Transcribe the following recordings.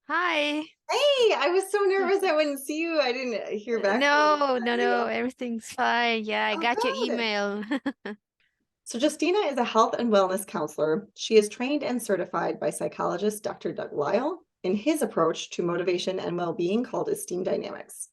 Hi. Hey, I was so nervous I wouldn't see you. I didn't hear back from you. No, no, How are you? no, everything's fine. Yeah, I Oh, got your good. email. So Justina is a health and wellness counselor. She is trained and certified by psychologist Dr. Doug Lisle in his approach to motivation and well-being called esteem dynamics.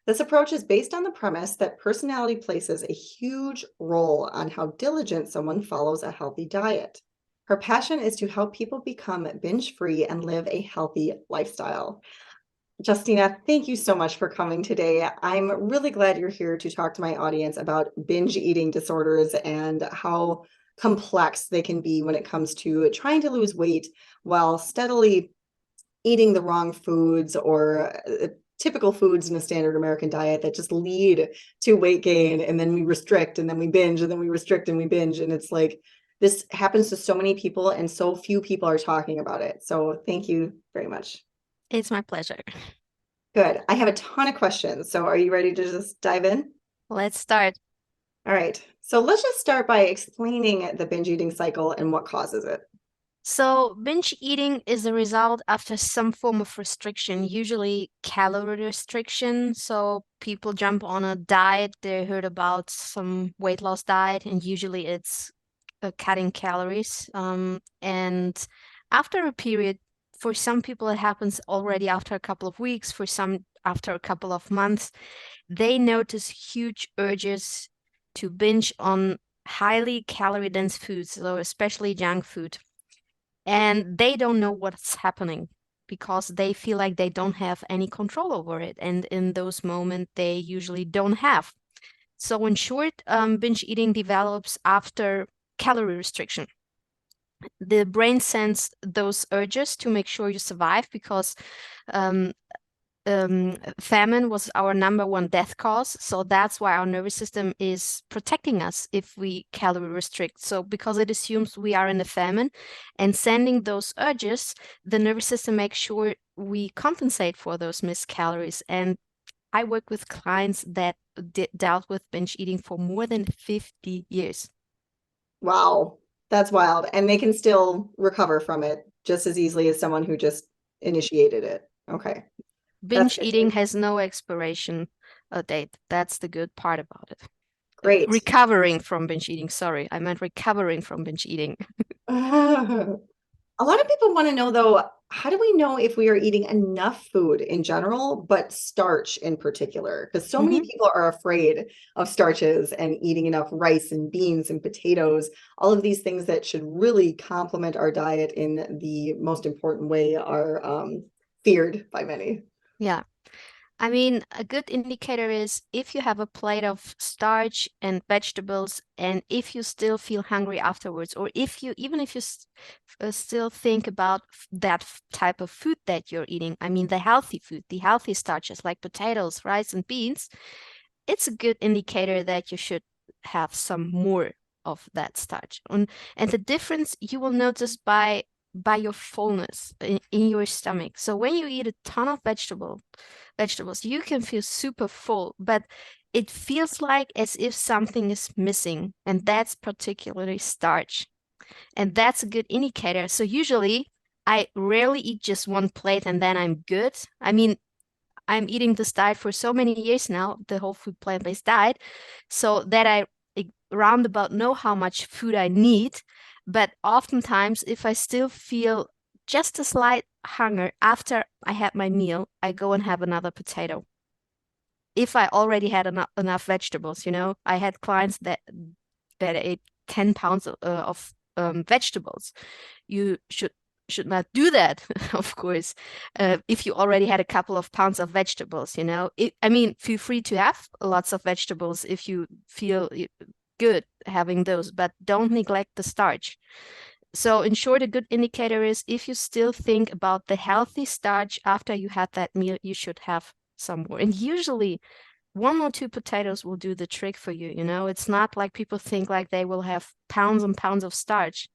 This approach is based on the premise that personality places a huge role on how diligent someone follows a healthy diet. Her passion is to help people become binge-free and live a healthy lifestyle. Justina, thank you so much for coming today. I'm really glad you're here to talk to my audience about binge eating disorders and how complex they can be when it comes to trying to lose weight while steadily eating the wrong foods or typical foods in a standard American diet that just lead to weight gain. And then we restrict and then we binge and then we restrict and we binge. And it's like this happens to so many people and so few people are talking about it. So thank you very much. It's my pleasure. Good. I have a ton of questions. So are you ready to just dive in? Let's start. All right. So let's just start by explaining the binge eating cycle and what causes it. So, binge eating is a result after some form of restriction, usually calorie restriction. So, people jump on a diet, they heard about some weight loss diet, and usually it's cutting calories. And after a period, for some people, it happens already after a couple of weeks, for some, after a couple of months, they notice huge urges to binge on highly calorie dense foods, so especially junk food, and they don't know what's happening because they feel like they don't have any control over it. And in those moments, they usually don't have. So, in short, binge eating develops after calorie restriction. The brain sends those urges to make sure you survive because um, famine was our number one death cause. So that's why our nervous system is protecting us if we calorie restrict. So because it assumes we are in a famine and sending those urges, the nervous system makes sure we compensate for those missed calories. And I work with clients that dealt with binge eating for more than 50 years. Wow, that's wild. And they can still recover from it just as easily as someone who just initiated it. Okay, that's Binge good to eating has no expiration date. That's the good part about it. Great. Recovering from binge eating. Sorry, I meant recovering from binge eating. A lot of people want to know, though, how do we know if we are eating enough food in general, but starch in particular? Because so many Hmm. people are afraid of starches and eating enough rice and beans and potatoes. All of these things that should really complement our diet in the most important way are feared by many. Yeah. I mean, a good indicator is if you have a plate of starch and vegetables, and if you still feel hungry afterwards, or if you, even if you still think about that type of food that you're eating, I mean, the healthy food, the healthy starches like potatoes, rice, and beans, it's a good indicator that you should have some more of that starch. And the difference you will notice by your fullness in your stomach. So when you eat a ton of vegetables, you can feel super full, but it feels like as if something is missing, and that's particularly starch. And that's a good indicator. So usually I rarely eat just one plate and then I'm good. I mean, I'm eating this diet for so many years now, the whole food plant-based diet, so that I roundabout know how much food I need. But oftentimes, if I still feel just a slight hunger after I had my meal, I go and have another potato. If I already had enough vegetables, I had clients that ate 10 pounds of vegetables. You should not do that, of course, if you already had a couple of pounds of vegetables, I mean, feel free to have lots of vegetables if you feel good having those, but don't neglect the starch. So, in short, a good indicator is if you still think about the healthy starch after you had that meal, you should have some more. And usually, one or two potatoes will do the trick for you. It's not like people think like they will have pounds and pounds of starch.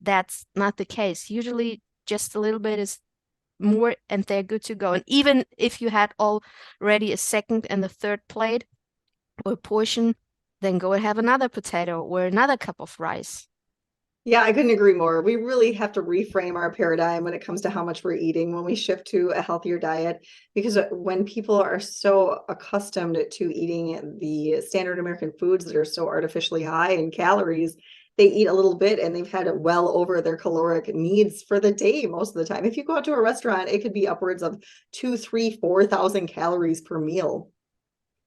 That's not the case. Usually, just a little bit is more, and they're good to go. And even if you had already a second and a third plate or portion, then go and have another potato or another cup of rice. Yeah, I couldn't agree more. We really have to reframe our paradigm when it comes to how much we're eating when we shift to a healthier diet. Because when people are so accustomed to eating the standard American foods that are so artificially high in calories, they eat a little bit and they've had it well over their caloric needs for the day most of the time. If you go out to a restaurant, it could be upwards of 2, 3, 4,000 calories per meal.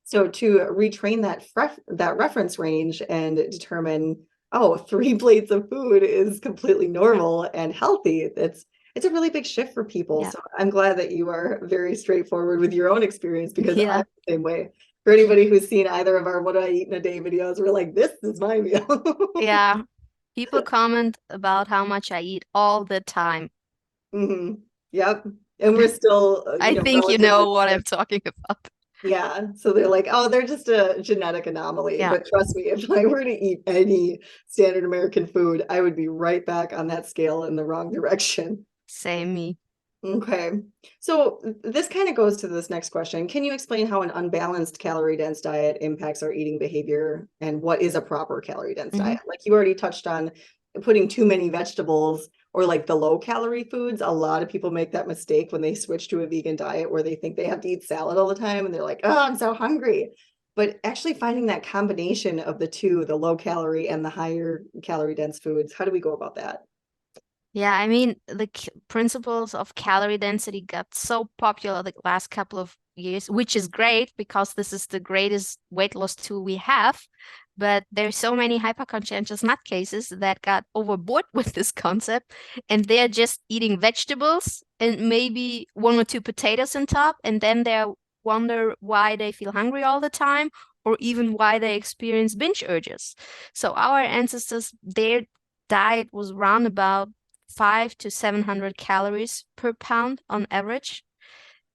So to retrain that reference range and determine, oh, 3 plates of food is completely normal and healthy, it's a really big shift for people. Yeah. So I'm glad that you are very straightforward with your own experience because I'm Yeah. the same way. For anybody who's seen either of our "What do I eat in a day" videos, we're like, this is my meal. Yeah. People comment about how much I eat all the time. Hmm. Yep. And we're still, I think you relatively. know what I'm talking about. Yeah, so they're like, oh, they're just a genetic anomaly. Yeah, But trust me, if I were to eat any standard American food, I would be right back on that scale in the wrong direction. same me. Okay, so this kind of goes to this next question. Can you explain how an unbalanced calorie-dense diet impacts our eating behavior and what is a proper calorie-dense Hmm. diet? Like you already touched on putting too many vegetables or like the low-calorie foods. A lot of people make that mistake when they switch to a vegan diet where they think they have to eat salad all the time and they're like, oh, I'm so hungry. But actually finding that combination of the two, the low calorie and the higher calorie dense foods, how do we go about that? Yeah, I mean, the principles of calorie density got so popular the last couple of years, which is great because this is the greatest weight loss tool we have. But there's so many hyper-conscientious nutcases that got overboard with this concept, and they're just eating vegetables and maybe one or two potatoes on top, and then they wonder why they feel hungry all the time, or even why they experience binge urges. So our ancestors, their diet was round about 500 to 700 calories per pound on average.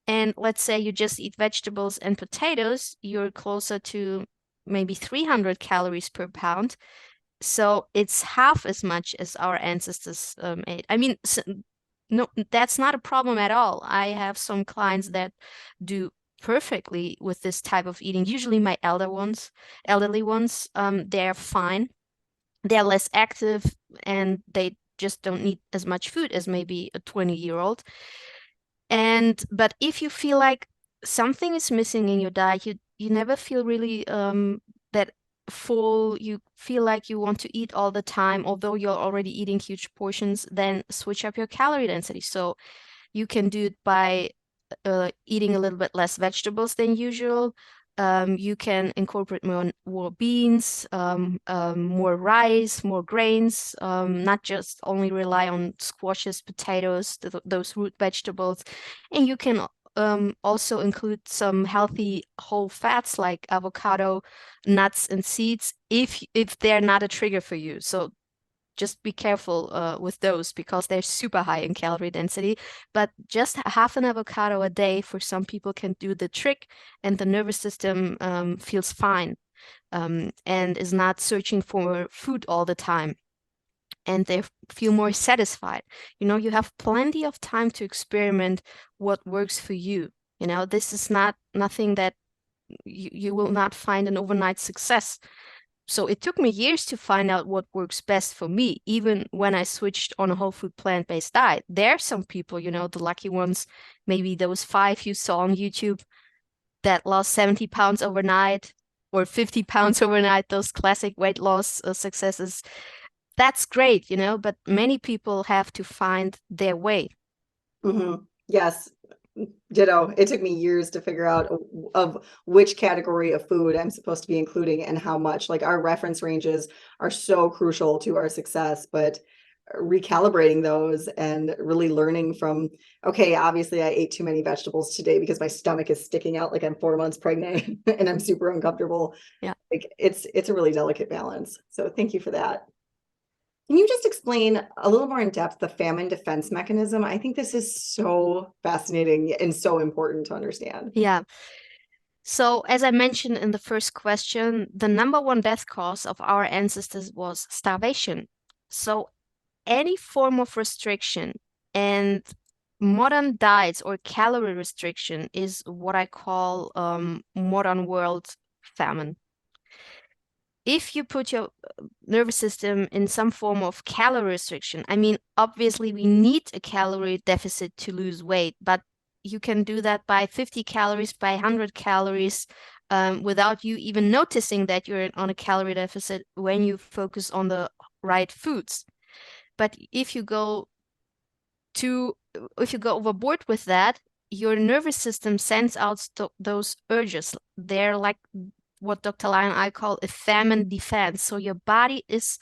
And let's say you just eat vegetables and potatoes, you're closer to maybe 300 calories per pound. So it's half as much as our ancestors ate. I mean, no, that's not a problem at all. I have some clients that do perfectly with this type of eating. Usually my elderly ones, they're fine. They're less active and they just don't need as much food as maybe a 20-year-old. And but if you feel like something is missing in your diet, you never feel really that full, you feel like you want to eat all the time, although you're already eating huge portions, then switch up your calorie density. So you can do it by eating a little bit less vegetables than usual. You can incorporate more beans, more rice, more grains, not just only rely on squashes, potatoes, those root vegetables. And you can also include some healthy whole fats like avocado, nuts, and seeds if they're not a trigger for you. So just be careful with those because they're super high in calorie density. But just half an avocado a day for some people can do the trick, and the nervous system feels fine and is not searching for food all the time. And they feel more satisfied. You know, you have plenty of time to experiment what works for you. You know, this is not nothing that you will not find an overnight success. So it took me years to find out what works best for me, even when I switched on a whole food plant-based diet. There are some people, you know, the lucky ones, maybe those five you saw on YouTube that lost 70 pounds overnight or 50 pounds overnight, those classic weight loss successes. That's great, you know, but many people have to find their way. Hmm. Yes, ditto. It took me years to figure out of which category of food I'm supposed to be including and how much. Like our reference ranges are so crucial to our success, but recalibrating those and really learning from, okay, obviously I ate too many vegetables today because my stomach is sticking out like I'm 4 months pregnant and I'm super uncomfortable. Yeah. Like it's a really delicate balance. So thank you for that. Can you just explain a little more in depth the famine defense mechanism? I think this is so fascinating and so important to understand. Yeah. So, as I mentioned in the first question, the number one death cause of our ancestors was starvation. So, any form of restriction and modern diets or calorie restriction is what I call modern world famine. if you put your nervous system in some form of calorie restriction, I mean, obviously we need a calorie deficit to lose weight, but you can do that by 50 calories, by 100 calories, without you even noticing that you're on a calorie deficit when you focus on the right foods. But if you go overboard with that, your nervous system sends out those urges. They're like what Dr. Lyon and I call a famine defense. So your body is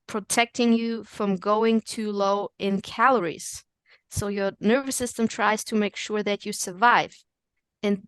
protecting you from going too low in calories. So your nervous system tries to make sure that you survive. And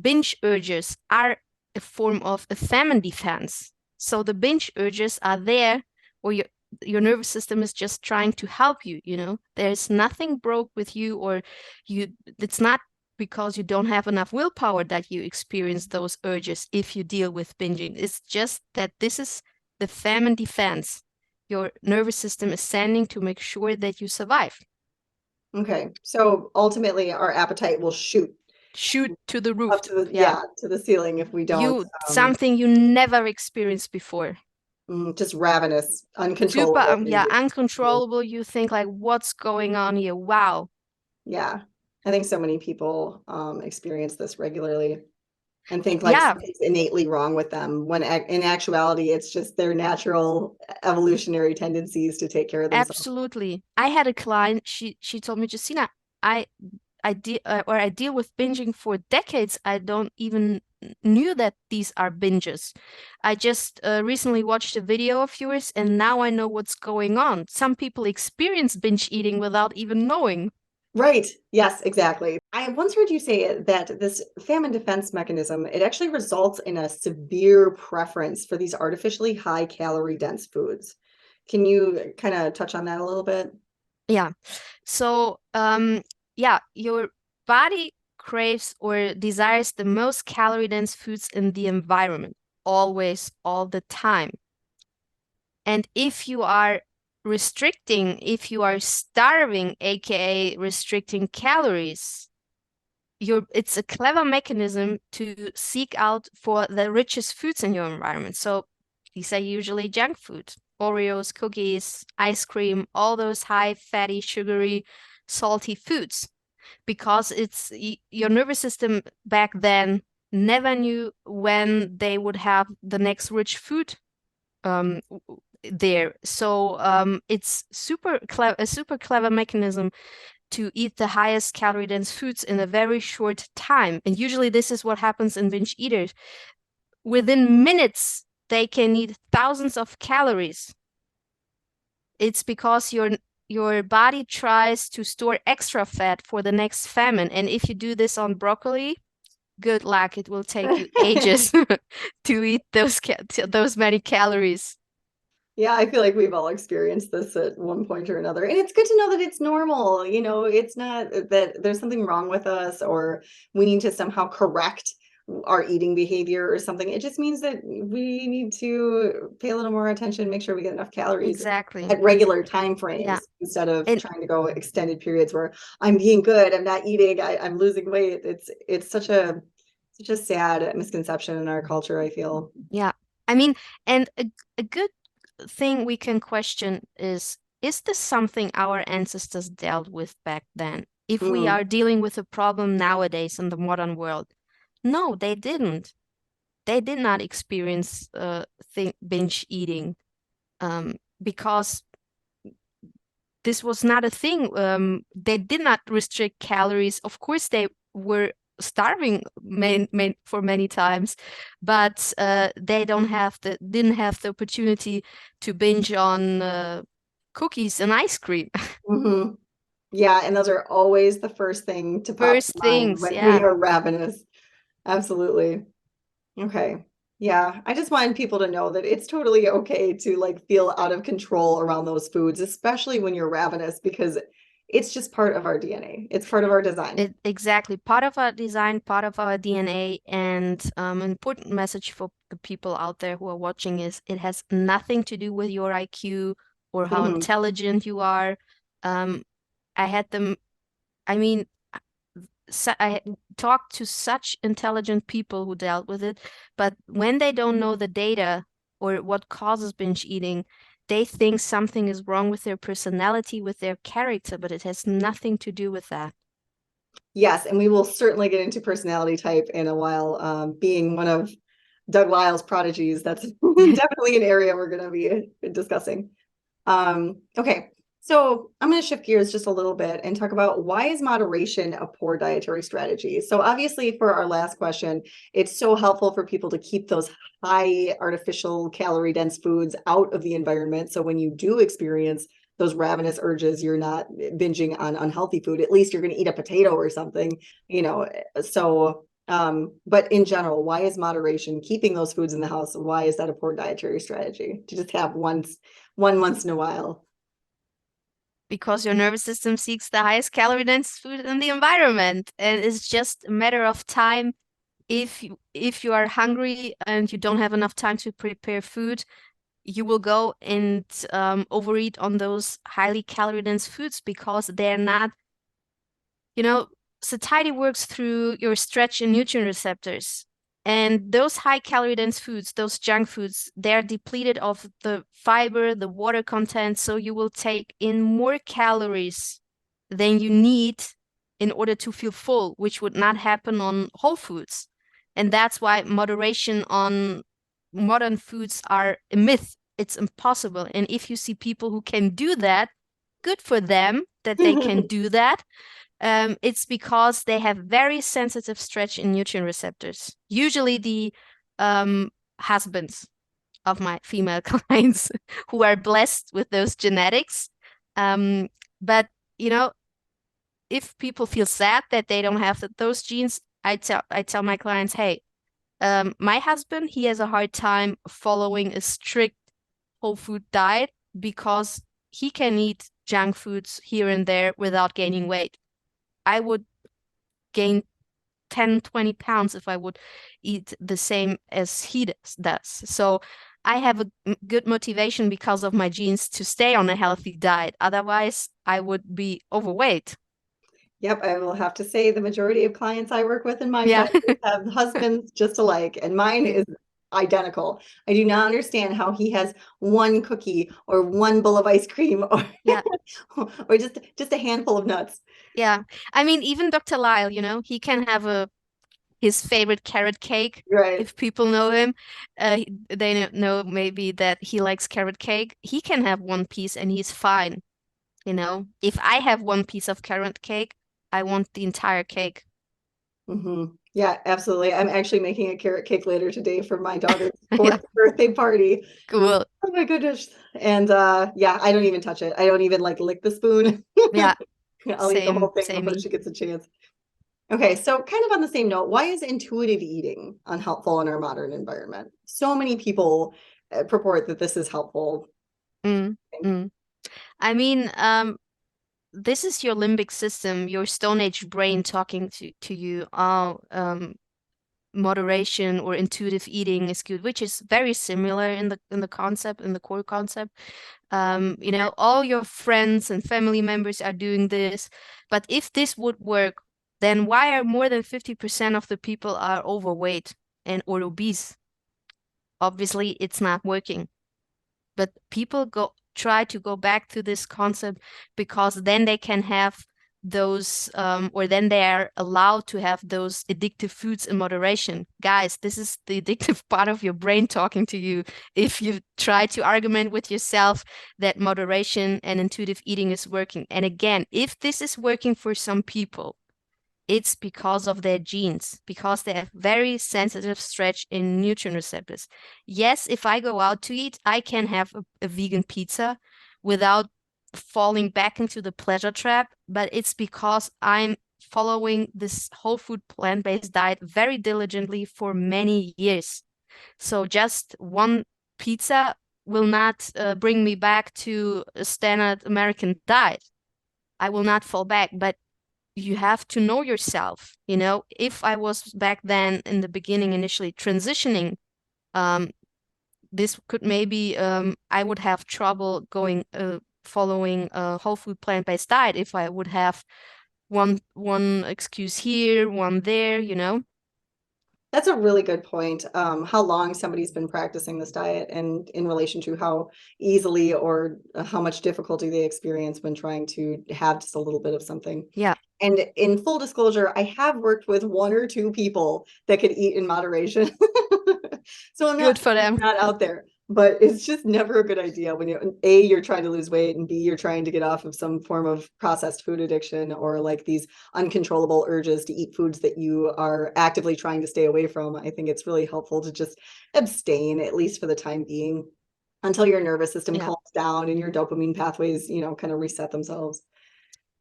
binge urges are a form of a famine defense. So the binge urges are there, or your nervous system is just trying to help you, you know. There's nothing broke with you, or it's not because you don't have enough willpower that you experience those urges if you deal with binging. It's just that this is the famine defense your nervous system is sending to make sure that you survive. Okay, so ultimately our appetite will shoot To the roof. up to the Yeah. to the ceiling if we don't Something you never experienced before. just ravenous, Super, uncontrollable yeah, cravings. uncontrollable. You think like, what's going on here? Wow. Yeah, I think so many people experience this regularly and think like Yeah, something's innately wrong with them when in actuality it's just their natural evolutionary tendencies to take care of themselves. absolutely. I had a client, she told me, Justina, I I deal with binging for decades. I don't even knew that these are binges. I just recently watched a video of yours and now I know what's going on. Some people experience binge eating without even knowing. Right. Yes, exactly. I once heard you say that this famine defense mechanism, it actually results in a severe preference for these artificially high calorie dense foods. Can you kind of touch on that a little bit? Yeah. So, yeah, your body craves or desires the most calorie-dense foods in the environment, always, all the time. And if you are restricting, if you are starving, aka restricting calories, it's a clever mechanism to seek out for the richest foods in your environment. So these are usually junk food, Oreos, cookies, ice cream, all those high fatty, sugary, salty foods. Because your nervous system back then never knew when they would have the next rich food there. So it's a super clever mechanism to eat the highest calorie dense foods in a very short time. And usually this is what happens in binge eaters. Within minutes, they can eat thousands of calories. It's because your body tries to store extra fat for the next famine. And if you do this on broccoli, good luck. It will take you ages to eat those many calories. Yeah, I feel like we've all experienced this at one point or another. And it's good to know that it's normal. You know, it's not that there's something wrong with us or we need to somehow correct our eating behavior or something. It just means that we need to pay a little more attention, make sure we get enough calories Exactly. at regular time Yeah. frames instead of And trying to go extended periods where I'm being good, I'm not eating, I'm losing weight. It's such a sad misconception in our culture, I feel. yeah, I mean, and a good thing we can question is this something our ancestors dealt with back then? If we Mm, are dealing with a problem nowadays in the modern world, no, they didn't. They did not experience binge eating because this was not a thing. They did not restrict calories. Of course, they were starving for many times, but they didn't have the opportunity to binge on cookies and ice cream. mhm. Yeah, and those are always the first thing to pop to First mind things, when we yeah. are ravenous. Absolutely. Okay. Yeah, I just want people to know that it's totally okay to like feel out of control around those foods, especially when you're ravenous, because it's just part of our DNA. It's part of our design. Exactly. Part of our design, part of our DNA, and an important message for the people out there who are watching is it has nothing to do with your IQ or how Mhm. intelligent you are. Um, I had them, I mean, I talked to such intelligent people who dealt with it, but when they don't know the data or what causes binge eating, they think something is wrong with their personality, with their character, but it has nothing to do with that. Yes, and we will certainly get into personality type in a while. Being one of Doug Lisle's prodigies, that's definitely an area we're going to be discussing. Okay, so I'm going to shift gears just a little bit and talk about, why is moderation a poor dietary strategy? So obviously for our last question, it's so helpful for people to keep those high artificial calorie dense foods out of the environment. So when you do experience those ravenous urges, you're not binging on unhealthy food. At least you're going to eat a potato or something, you know. So but in general, why is moderation, keeping those foods in the house, why is that a poor dietary strategy to just have one once in a while? Because your nervous system seeks the highest calorie dense food in the environment, and it's just a matter of time. If you are hungry and you don't have enough time to prepare food, you will go and overeat on those highly calorie dense foods because they're not, satiety works through your stretch and nutrient receptors. And those high calorie dense foods, those junk foods, they're depleted of the fiber, the water content. So you will take in more calories than you need in order to feel full, which would not happen on whole foods. And that's why moderation on modern foods are a myth. It's impossible. And if you see people who can do that, good for them that they can do that. It's because they have very sensitive stretch and nutrient receptors. Usually the husbands of my female clients who are blessed with those genetics. But if people feel sad that they don't have those genes, I tell my clients, hey, my husband, he has a hard time following a strict whole food diet because he can eat junk foods here and there without gaining weight. I would gain 10, 20 pounds if I would eat the same as he does. So I have a good motivation because of my genes to stay on a healthy diet. Otherwise, I would be overweight. Yep, I will have to say the majority of clients I work with in my Yeah. practice have husbands just alike, and mine is identical. I do not understand how he has one cookie or one bowl of ice cream or Yeah. or just a handful of nuts. Yeah. I mean, even Dr. Lisle, he can have his favorite carrot cake. Right. If people know him, they know maybe that he likes carrot cake. He can have one piece and he's fine. If I have one piece of carrot cake, I want the entire cake. Yeah, absolutely. I'm actually making a carrot cake later today for my daughter's Yeah, fourth birthday party. cool. Oh my goodness. And yeah, I don't even touch it. I don't even like lick the spoon. Yeah, I'll eat the whole thing same before me. she gets a chance. Okay, so kind of on the same note, why is intuitive eating unhelpful in our modern environment? So many people purport that this is helpful. Mm, mm. I mean, this is your limbic system, your Stone Age brain talking to you. Moderation or intuitive eating is good, which is very similar in the concept, in the core concept. All your friends and family members are doing this, but if this would work, then why are more than 50% of the people are overweight and or obese? Obviously, it's not working. But people try to go back to this concept because then they can have those or then they are allowed to have those addictive foods in moderation. Guys, this is the addictive part of your brain talking to you. If you try to argument with yourself that moderation and intuitive eating is working. And again, if this is working for some people, it's because of their genes, because they have very sensitive stretch in nutrient receptors. Yes, if I go out to eat, I can have a vegan pizza without falling back into the pleasure trap, but it's because I'm following this whole food plant-based diet very diligently for many years. So just one pizza will not bring me back to a standard American diet. I will not fall back, but you have to know yourself. If I was back then in the beginning, initially transitioning, um, this could maybe I would have trouble going following a whole food plant-based diet if I would have one excuse here, one there. That's a really good point. How long somebody's been practicing this diet and in relation to how easily or how much difficulty they experience when trying to have just a little bit of something. Yeah, And in full disclosure, I have worked with one or two people that could eat in moderation. So I'm not good saying for it's them. not out there, but it's just never a good idea when you're trying to lose weight, and B, you're trying to get off of some form of processed food addiction or like these uncontrollable urges to eat foods that you are actively trying to stay away from. I think it's really helpful to just abstain, at least for the time being, until your nervous system Yeah. calms down and your dopamine pathways, kind of reset themselves.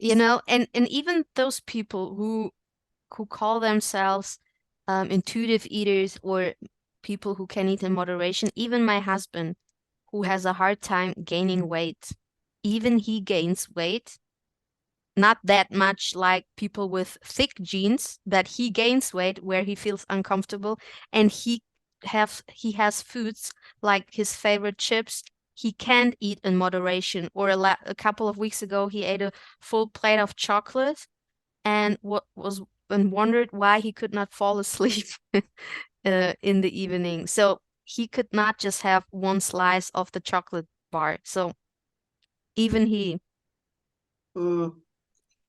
And even those people who call themselves intuitive eaters or people who can eat in moderation, even my husband, who has a hard time gaining weight, even he gains weight, not that much like people with thick genes, but he gains weight where he feels uncomfortable, and he has foods like his favorite chips he can't eat in moderation. Or a couple of weeks ago, he ate a full plate of chocolate and what was and wondered why he could not fall asleep in the evening. So he could not just have one slice of the chocolate bar. So even he, Mm.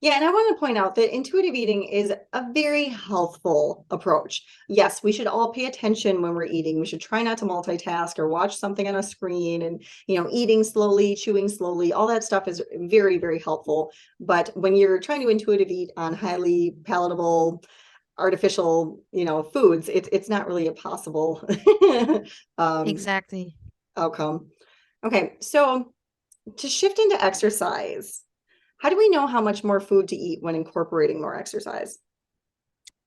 Yeah, and I want to point out that intuitive eating is a very healthful approach. Yes, we should all pay attention when we're eating. We should try not to multitask or watch something on a screen, and, eating slowly, chewing slowly, all that stuff is very, very helpful. But when you're trying to intuitive eat on highly palatable, artificial, foods, it's not really a possible um, exactly. outcome. Okay, so to shift into exercise, how do we know how much more food to eat when incorporating more exercise?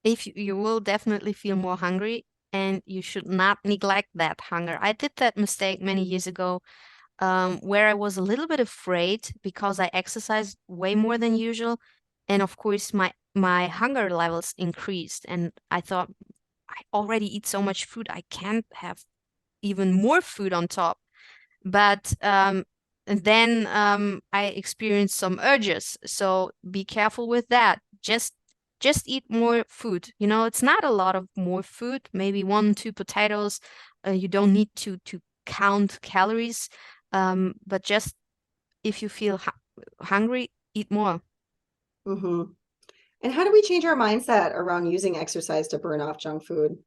If you will definitely feel more hungry, and you should not neglect that hunger. I did that mistake many years ago, where I was a little bit afraid because I exercised way more than usual, and of course my hunger levels increased, and I thought I already eat so much food, I can't have even more food on top. But and then I experienced some urges. So be careful with that. Just eat more food. It's not a lot of more food, maybe one, two potatoes. You don't need to count calories. But just if you feel hungry, eat more. Hmm. And how do we change our mindset around using exercise to burn off junk food?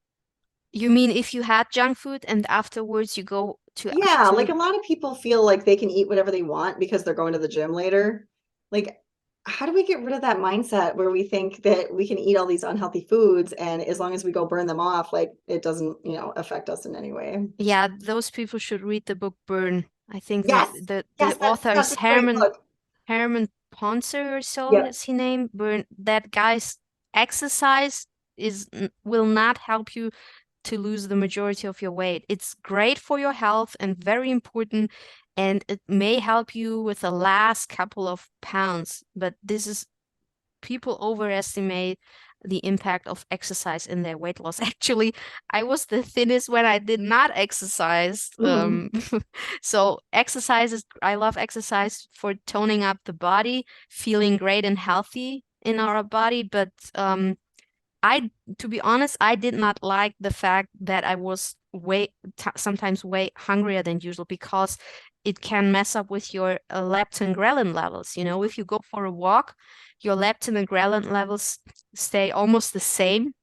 You mean if you had junk food and afterwards you go to Yeah, like to a lot of people feel like they can eat whatever they want because they're going to the gym later. Like, how do we get rid of that mindset where we think that we can eat all these unhealthy foods and as long as we go burn them off, like it doesn't, affect us in any way? Yeah, those people should read the book Burn. I think the Yes. the, Yes, the that's author such is a great book. Herman Poncer or so Yep. is he named. Burn. That guy's exercise will not help you to lose the majority of your weight. It's great for your health and very important, and it may help you with the last couple of pounds, but this is people overestimate the impact of exercise in their weight loss. Actually, I was the thinnest when I did not exercise. Mhm. So I love exercise for toning up the body, feeling great and healthy in our body. But I, to be honest, I did not like the fact that I was sometimes way hungrier than usual because it can mess up with your leptin ghrelin levels. If you go for a walk, your leptin and ghrelin levels stay almost the same.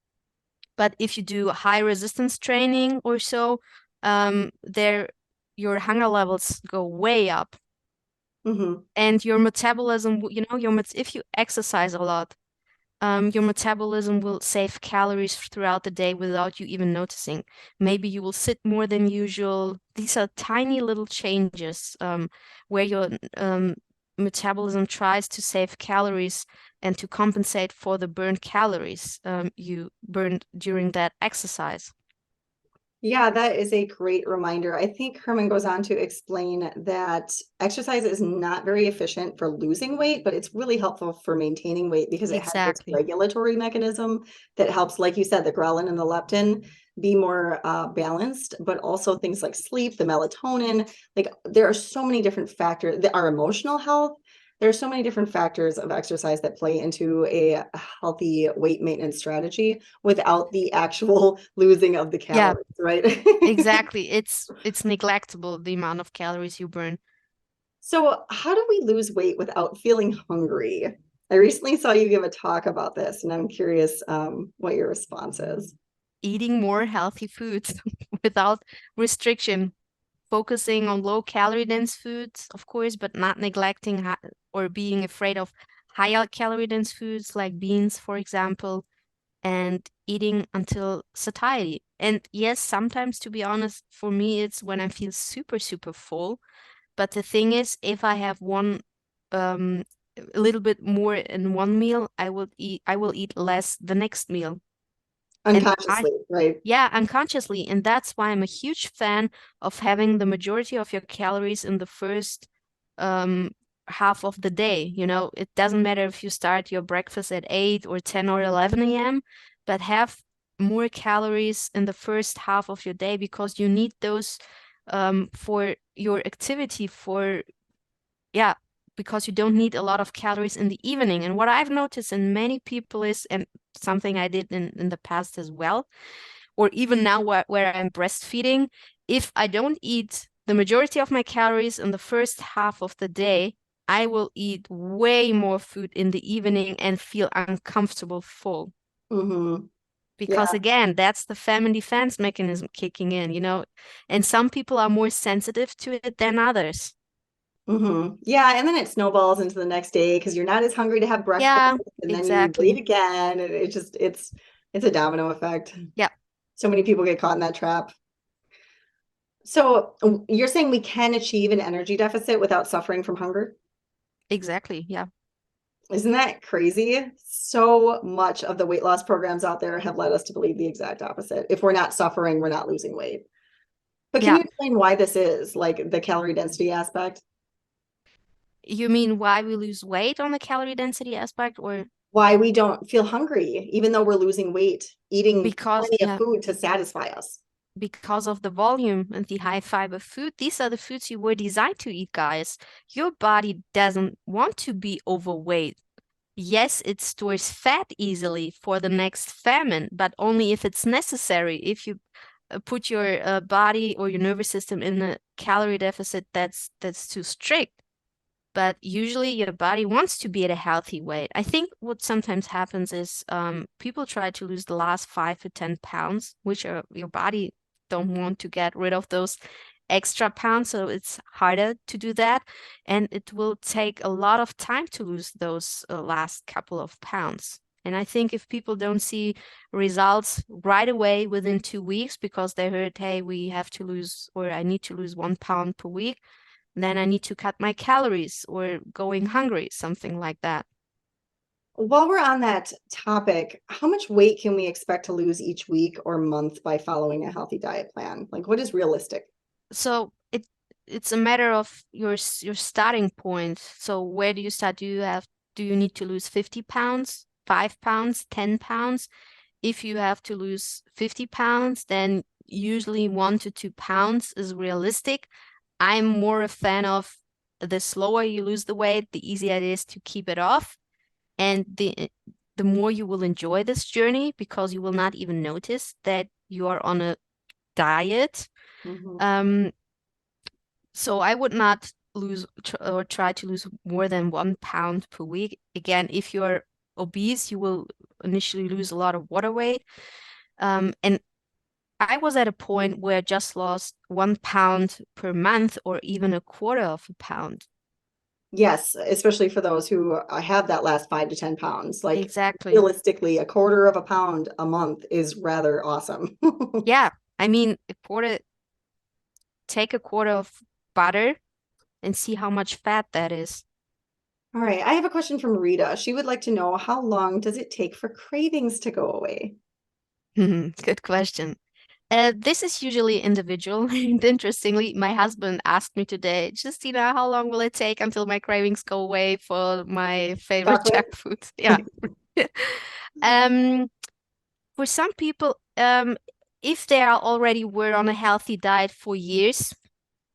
But if you do high resistance training or so, there your hunger levels go way up, Mhm. and your metabolism, if you exercise a lot, your metabolism will save calories throughout the day without you even noticing. Maybe you will sit more than usual. These are tiny little changes where your metabolism tries to save calories and to compensate for the burned calories you burned during that exercise. Yeah, that is a great reminder. I think Herman goes on to explain that exercise is not very efficient for losing weight, but it's really helpful for maintaining weight because it has this Exactly. regulatory mechanism that helps, like you said, the ghrelin and the leptin be more balanced, but also things like sleep, the melatonin. Like there are so many different factors, our emotional health. There's so many different factors of exercise that play into a healthy weight maintenance strategy without the actual losing of the Yeah, calories, right? exactly. It's neglectable the amount of calories you burn. So, how do we lose weight without feeling hungry? I recently saw you give a talk about this, and I'm curious what your response is. Eating more healthy foods without restriction, focusing on low calorie dense foods, of course, but not neglecting or being afraid of higher calorie dense foods like beans, for example, and eating until satiety. And yes, sometimes, to be honest, for me, it's when I feel super, super full. But the thing is, if I have um, a little bit more in one meal, I will eat less the next meal. And Unconsciously, right? yeah, unconsciously. And that's why I'm a huge fan of having the majority of your calories in the first um, half of the day. It doesn't matter if you start your breakfast at 8 or 10 or 11 a.m., but have more calories in the first half of your day because you need those for your activity, yeah, because you don't need a lot of calories in the evening. And what I've noticed in many people is, and something I did in the past as well, or even now where I'm breastfeeding, if I don't eat the majority of my calories in the first half of the day, I will eat way more food in the evening and feel uncomfortable full. Mm-hmm. Because Yeah. again, that's the famine defense mechanism kicking in. And some people are more sensitive to it than others. Mm-hmm. Yeah, and then it snowballs into the next day because you're not as hungry to have breakfast, Yeah, and then you wait exactly. again, and it's a domino effect. Yeah, So many people get caught in that trap. So you're saying we can achieve an energy deficit without suffering from hunger? exactly. Yeah. Isn't that crazy? So much of the weight loss programs out there have led us to believe the exact opposite. If we're not suffering, we're not losing weight. But can Yeah. you explain why this is, like the calorie density aspect? You mean why we lose weight on the calorie density aspect, or Why we don't feel hungry, even though we're losing weight, eating because, plenty of yeah, food to satisfy us. because of the volume and the high fiber food? These are the foods you were designed to eat, guys. Your body doesn't want to be overweight. Yes, it stores fat easily for the next famine, but only if it's necessary. If you put your body or your nervous system in a calorie deficit that's too strict. But usually your body wants to be at a healthy weight. I think what sometimes happens is people try to lose the last 5 to 10 pounds, which are your body don't want to get rid of those extra pounds, so it's harder to do that, and it will take a lot of time to lose those last couple of pounds. And I think if people don't see results right away within 2 weeks because they heard, hey, we have to lose, or I need to lose 1 pound per week, then I need to cut my calories or going hungry, something like that. While we're on that topic, how much weight can we expect to lose each week or month by following a healthy diet plan? Like, what is realistic? So it's a matter of your starting point. So where do you start? Do you need to lose 50 pounds, 5 pounds, 10 pounds? If you have to lose 50 pounds, then usually 1 to 2 pounds is realistic. I'm more a fan of the slower you lose the weight, the easier it is to keep it off. And the more you will enjoy this journey because you will not even notice that you are on a diet. Mhm. Um, so I would not lose or try to lose more than 1 pound per week. Again, if you're obese, you will initially lose a lot of water weight. And I was at a point where I just lost 1 pound per month or even a quarter of a pound. Yes, especially for those who have that last 5 to 10 pounds. Like, Exactly. realistically, a quarter of a pound a month is rather awesome. Yeah. I mean, take a quarter of butter and see how much fat that is. All right, I have a question from Rita. She would like to know, how long does it take for cravings to go away? Good question. This is usually individual. And interestingly, my husband asked me today, Justina, how long will it take until my cravings go away for my favorite Chocolate? junk food? Yeah. Um, for some people, if they are already were on a healthy diet for years,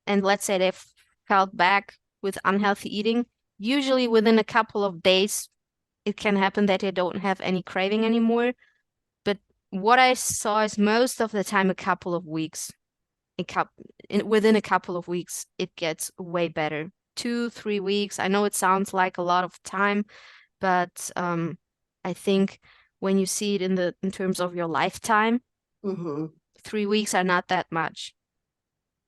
and let's say they've fell back with unhealthy eating, Usually within a couple of days, it can happen that they don't have any craving anymore. But what I saw is most of the time a couple of weeks. Within a couple of weeks, it gets way better. 2, 3 weeks. I know it sounds like a lot of time, but I think when you see it in terms of your lifetime, Hmm. 3 weeks are not that much.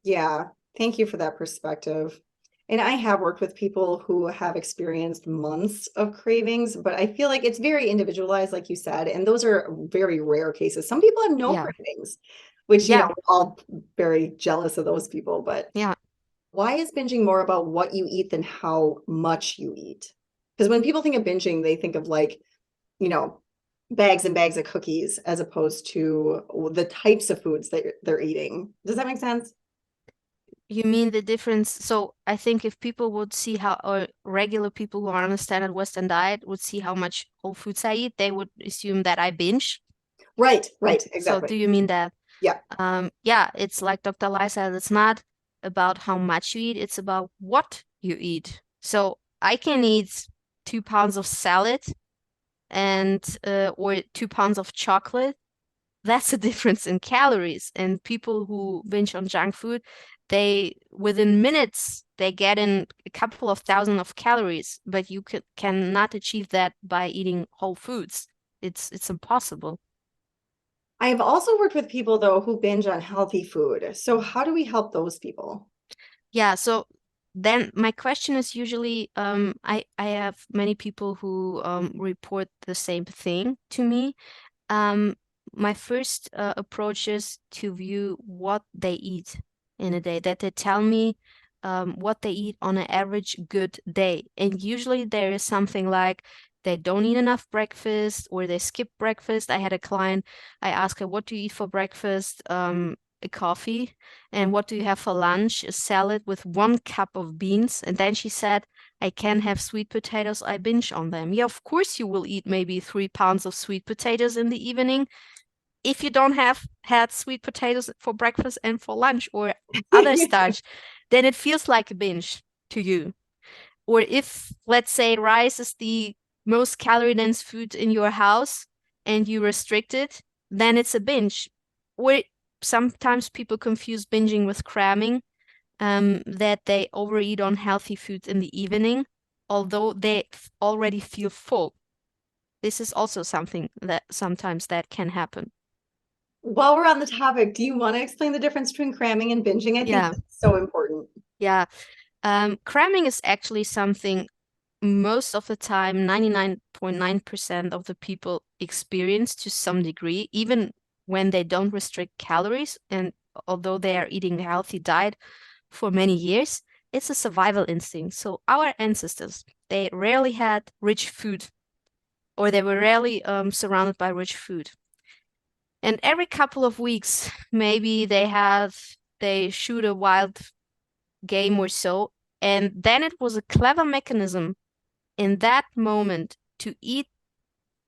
Yeah, thank you for that perspective. And I have worked with people who have experienced months of cravings, but I feel like it's very individualized, like you said, and those are very rare cases. Some people have no Yeah, cravings, which, yeah, we're all very jealous of those people. But yeah. why is binging more about what you eat than how much you eat? Because when people think of binging, they think of like, you know, bags and bags of cookies as opposed to the types of foods that they're eating. Does that make sense? You mean the difference? So I think if people would see how, or regular people who are on a standard Western diet would see how much whole foods I eat, they would assume that I binge. Right, right, So exactly. do you mean that? Yeah. Yeah, it's like Dr. Lisle said, it's not about how much you eat, it's about what you eat. So I can eat 2 pounds of salad and or 2 pounds of chocolate. That's a difference in calories. And people who binge on junk food, they within minutes they get in a couple of thousand of calories, but you cannot achieve that by eating whole foods. It's impossible. I've also worked with people though who binge on healthy food. So how do we help those people? Yeah, so then my question is usually I have many people who report the same thing to me. Um, my first approach is to view what they eat in a day, that they tell me what they eat on an average good day. And usually there is something like they don't eat enough breakfast or they skip breakfast. I had a client, I asked her, what do you eat for breakfast? A coffee. And what do you have for lunch? A salad with 1 cup of beans. And then she said, I can have sweet potatoes. I binge on them. Yeah, of course you will eat maybe 3 pounds of sweet potatoes in the evening if you don't have had sweet potatoes for breakfast and for lunch or other starch, then it feels like a binge to you. Or if, let's say, rice is the most calorie-dense food in your house and you restrict it, then it's a binge. Or sometimes people confuse binging with cramming, that they overeat on healthy foods in the evening, although they already feel full. This is also something that sometimes that can happen. While we're on the topic, do you want to explain the difference between cramming and binging? I think Yeah, that's so important. yeah. Cramming is actually something most of the time, 99.9% of the people experience to some degree, even when they don't restrict calories. And although they are eating a healthy diet for many years, it's a survival instinct. So our ancestors, they rarely had rich food, or they were rarely surrounded by rich food. And every couple of weeks, maybe they shoot a wild game or so. And then it was a clever mechanism in that moment to eat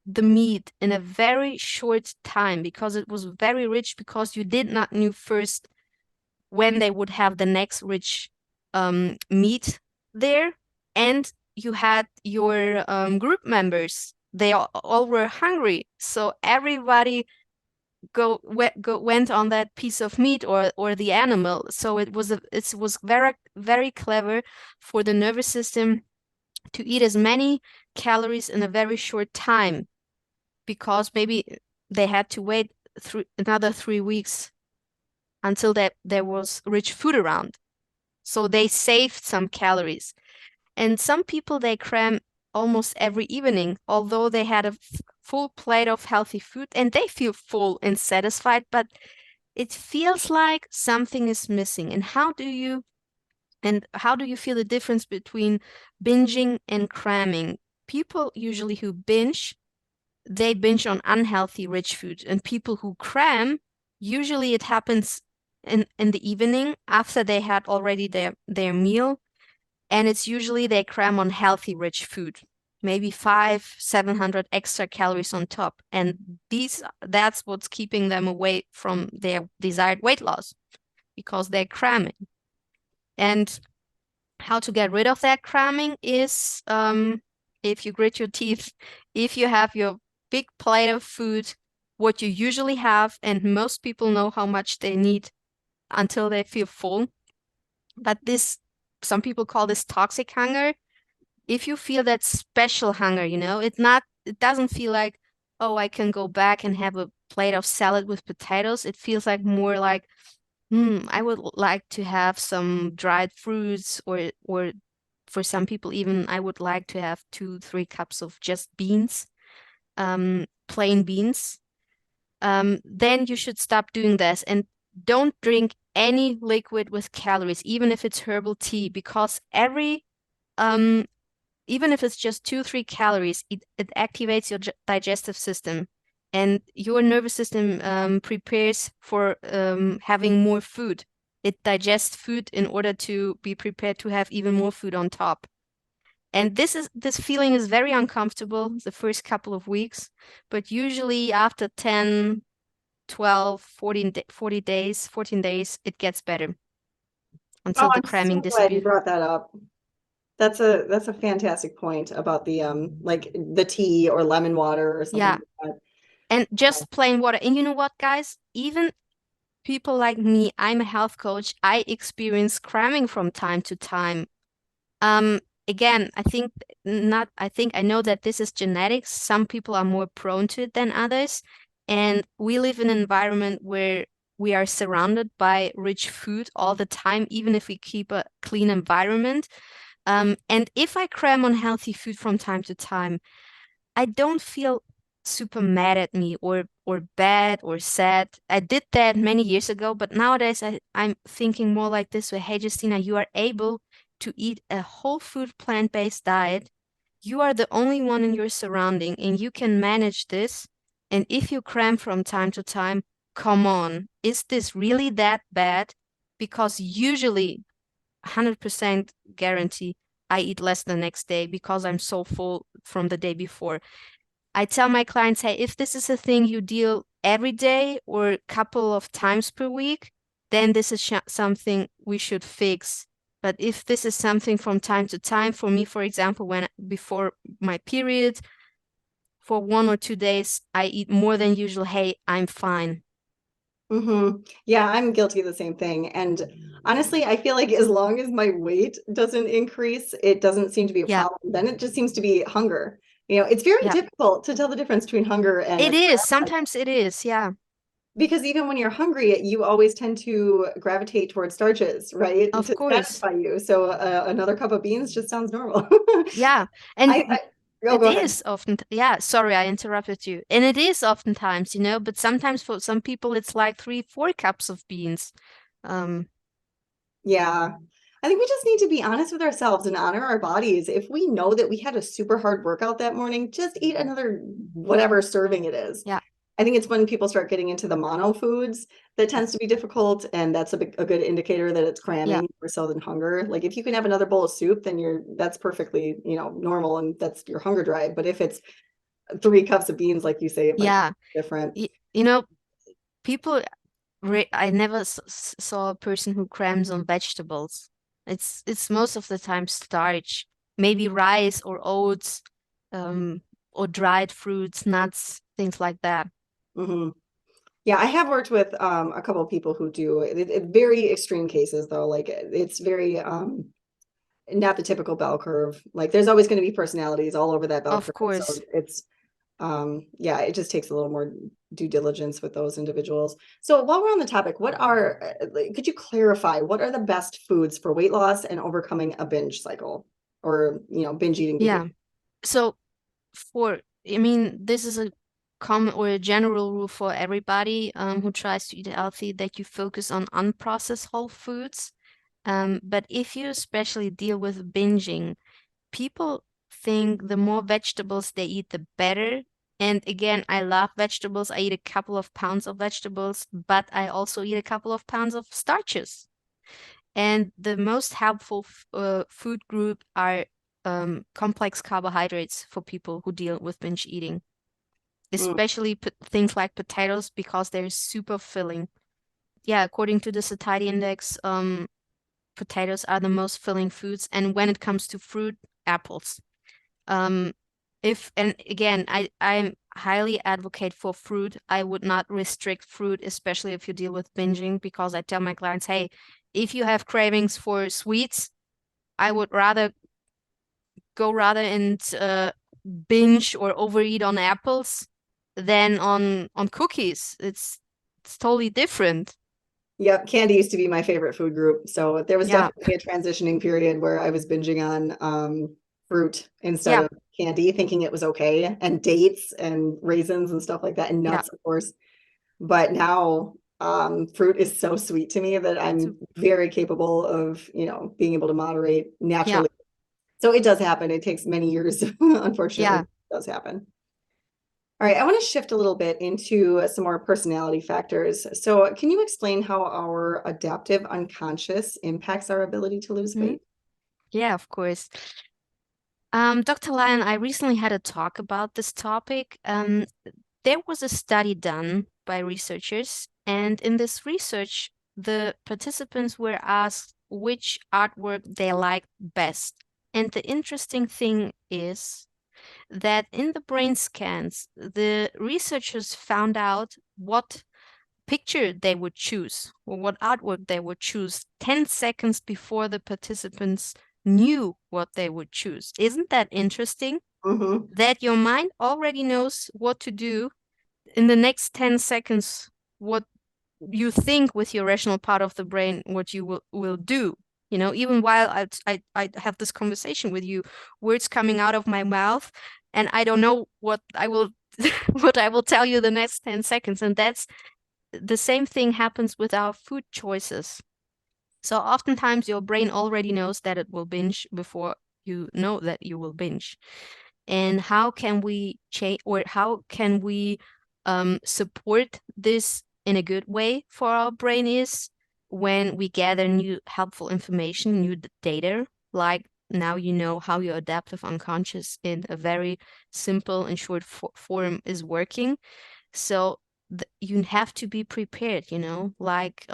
the meat in a very short time because it was very rich, because you did not know first when they would have the next rich meat there. And you had your group members. They all were hungry. So everybody went on that piece of meat or the animal. So it was very very clever for the nervous system to eat as many calories in a very short time, because maybe they had to wait another 3 weeks until there was rich food around. So they saved some calories. And some people, they cram almost every evening, although they had a full plate of healthy food and they feel full and satisfied, but it feels like something is missing. And how do you feel the difference between binging and cramming? People usually who binge, they binge on unhealthy rich food, and people who cram, usually it happens in the evening after they had already their meal, and it's usually they cram on healthy rich food, maybe 500-700 extra calories on top, and that's what's keeping them away from their desired weight loss, because they're cramming. And how to get rid of that cramming is if you grit your teeth, if you have your big plate of food, what you usually have, and most people know how much they need until they feel full. But this, some people call this toxic hunger. If you feel that special hunger, it doesn't feel like, oh, I can go back and have a plate of salad with potatoes. It feels like more like, I would like to have some dried fruits, or for some people even I would like to have 2, 3 cups of just beans, plain beans. Then you should stop doing this and don't drink any liquid with calories, even if it's herbal tea, because um even if it's just 2, 3 calories, it activates your digestive system, and your nervous system prepares for having more food. It digests food in order to be prepared to have even more food on top. And this feeling is very uncomfortable the first couple of weeks, but usually after 10, 12, 40 days, 14 days, it gets better Oh, until the I'm cramming so glad you disappears. brought that up. That's a fantastic point about the like the tea or lemon water or something Yeah. like And that. just plain water. And you know what, guys? Even people like me, I'm a health coach. I experience cramming from time to time. Um, Again, I know that this is genetics. Some people are more prone to it than others. And we live in an environment where we are surrounded by rich food all the time, even if we keep a clean environment. And if I cram on healthy food from time to time, I don't feel super mad at me or bad or sad. I did that many years ago, but nowadays I'm thinking more like this way. Hey, Justina, you are able to eat a whole food plant-based diet. You are the only one in your surrounding, and you can manage this. And if you cram from time to time, come on, is this really that bad? Because usually 100% guarantee I eat less the next day because I'm so full from the day before. I tell my clients, hey, if this is a thing you deal every day or a couple of times per week, then this is something we should fix. But if this is something from time to time, for me, for example, when before my period, for 1 or 2 days, I eat more than usual, hey, I'm fine. Yeah, I'm guilty of the same thing. And honestly, I feel like as long as my weight doesn't increase, it doesn't seem to be a Yeah, problem. Then it just seems to be hunger. It's very yeah. difficult to tell the difference between hunger and It a is. craving, Sometimes it is. Yeah, because even when you're hungry, you always tend to gravitate towards starches, right? of To course. satisfy you. So another cup of beans just sounds normal. Yeah. And I oh, it go ahead. is often, yeah, sorry, I interrupted you. And it is oftentimes, but sometimes for some people it's like 3, 4 cups of beans. Um, Yeah. I think we just need to be honest with ourselves and honor our bodies. If we know that we had a super hard workout that morning, just eat another whatever serving it is. yeah, I think it's when people start getting into the mono foods that tends to be difficult, and that's a good indicator that it's yeah, cramming more so than hunger. Like if you can have another bowl of soup, then that's perfectly, normal, and that's your hunger drive. But if it's 3 cups of beans, like you say, it might be yeah. different. Y you know, people, I never saw a person who crams on vegetables. It's most of the time starch, maybe rice or oats, um, or dried fruits, nuts, things like that. hmm Yeah, I have worked with a couple of people who do very extreme cases though. Like it's very not the typical bell curve. Like there's always going to be personalities all over that bell Of curve. So course. it's yeah, it just takes a little more due diligence with those individuals. So while we're on the topic, could you clarify what are the best foods for weight loss and overcoming a binge cycle or binge eating behavior? Yeah. So I mean, this is a common or a general rule for everybody who tries to eat healthy, that you focus on unprocessed whole foods. But if you especially deal with binging, people think the more vegetables they eat, the better. And again, I love vegetables. I eat a couple of pounds of vegetables, but I also eat a couple of pounds of starches. And the most helpful food group are complex carbohydrates for people who deal with binge eating, Mm, especially things like potatoes because they're super filling. Yeah, according to the satiety index, potatoes are the most filling foods. And when it comes to fruit, apples. Um, and again, I highly advocate for fruit. I would not restrict fruit, especially if you deal with binging, because I tell my clients, hey, if you have cravings for sweets, I would rather and binge or overeat on apples than on cookies. It's totally different. Yep, candy used to be my favorite food group. So there was Yeah, definitely a transitioning period where I was binging on fruit instead yeah, of candy, thinking it was okay, and dates and raisins and stuff like that, and yeah. nuts, of course. But now fruit is so sweet to me that So, I'm very capable of, being able to moderate yeah, naturally. So it does happen. It takes many years, unfortunately, yeah. it does happen. All right, I want to shift a little bit into some more personality factors. So, can you explain how our adaptive unconscious impacts our ability to lose Mhm. weight? Yeah, of course. Dr. Lyon, I recently had a talk about this topic. There was a study done by researchers, and in this research, the participants were asked which artwork they liked best. And the interesting thing is that in the brain scans, the researchers found out what picture they would choose or what artwork they would choose 10 seconds before the participants knew what they would choose. Isn't that interesting? Mm-hmm. That your mind already knows what to do in the next 10 seconds, what you think with your rational part of the brain, what you will do. Even while I have this conversation with you, words coming out of my mouth, and I don't know what I will what I will tell you the next 10 seconds. And that's the same thing happens with our food choices. So oftentimes your brain already knows that it will binge before you know that you will binge. And how can we change, or how can we support this in a good way for our brain is when we gather new helpful information, new data, like now you know how your adaptive unconscious in a very simple and short form is working. So you have to be prepared, like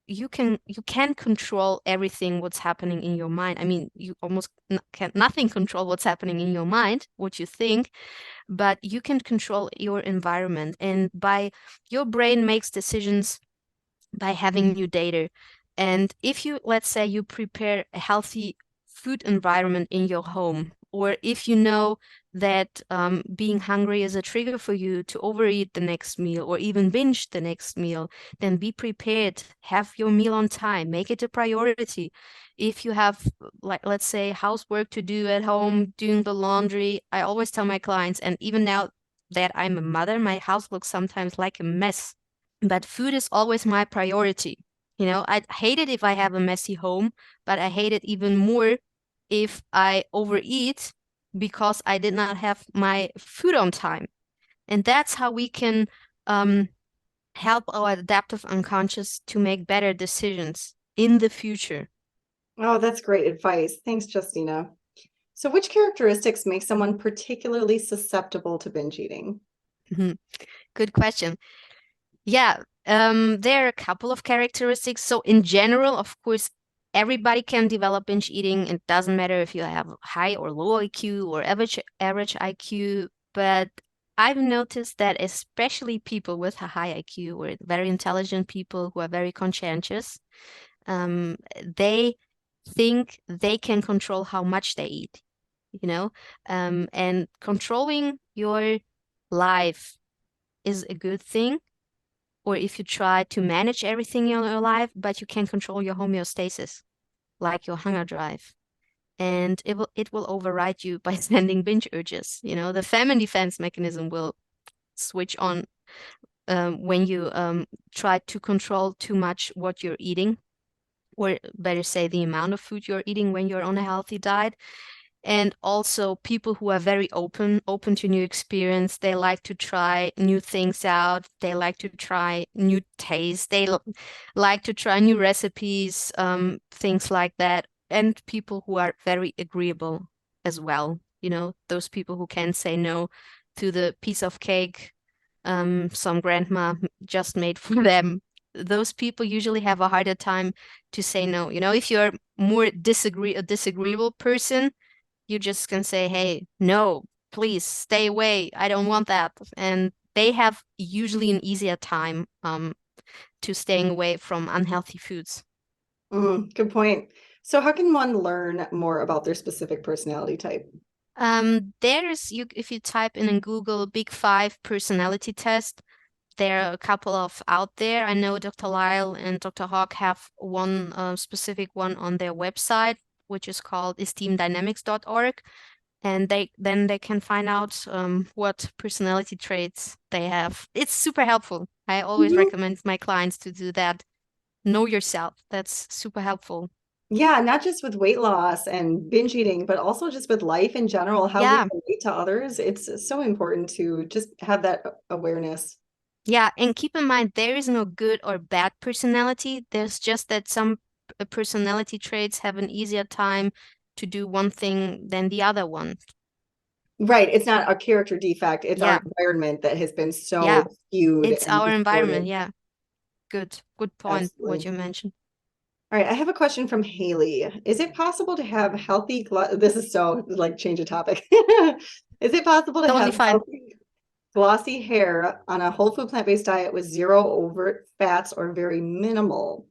you can control everything what's happening in your mind. I mean, you almost can nothing control what's happening in your mind, what you think, but you can control your environment. And by your brain makes decisions by having new data. And if you, let's say, you prepare a healthy food environment in your home, or if you know that being hungry is a trigger for you to overeat the next meal or even binge the next meal, then be prepared. Have your meal on time. Make it a priority. If you have, like, let's say, housework to do at home, doing the laundry, I always tell my clients, and even now that I'm a mother, my house looks sometimes like a mess, but food is always my priority. I'd hate it if I have a messy home, but I hate it even more if I overeat because I did not have my food on time. And that's how we can um, help our adaptive unconscious to make better decisions in the future. Oh, that's great advice. Thanks, Justina. So, which characteristics make someone particularly susceptible to binge eating? Mhm. Good question. Yeah, there are a couple of characteristics. So in general, of course, everybody can develop binge eating. It doesn't matter if you have high or low IQ or average IQ, but I've noticed that especially people with a high IQ or very intelligent people who are very conscientious, they think they can control how much they eat, and controlling your life is a good thing, or if you try to manage everything in your life, but you can control your homeostasis, like your hunger drive. And it will override you by sending binge urges. The famine defense mechanism will switch on when you try to control too much what you're eating, or better say the amount of food you're eating when you're on a healthy diet. And also people who are very open to new experience. They like to try new things out. They like to try new tastes. They like to try new recipes, things like that. And people who are very agreeable as well. Those people who can say no to the piece of cake some grandma just made for them. those people usually have a harder time to say no. If you're a disagreeable person, you just can say, hey, no, please stay away. I don't want that. And they have usually an easier time to staying away from unhealthy foods. Good point. So how can one learn more about their specific personality type? If you type in Google Big Five personality test, there are a couple of out there. I know Dr. Lisle and Dr. Hawk have one specific one on their website, which is called esteemdynamics.org. And they can find out what personality traits they have. It's super helpful. I always Mhm. recommend my clients to do that. Know yourself. That's super helpful. Yeah, not just with weight loss and binge eating, but also just with life in general, how we Yeah. relate to others. It's so important to just have that awareness. Yeah, and keep in mind there is no good or bad personality. There's just that some personality traits have an easier time to do one thing than the other one. Right. It's not a character defect. It's our Yeah, environment that has been so yeah. skewed It's and our environment. distorted. Yeah. Good point, what Absolutely. you mentioned. All right, I have a question from Haley. Is it possible to have healthy this is so like change of topic. Is it possible to Totally have fine. healthy glossy hair on a whole food plant-based diet with zero overt fats or very minimal?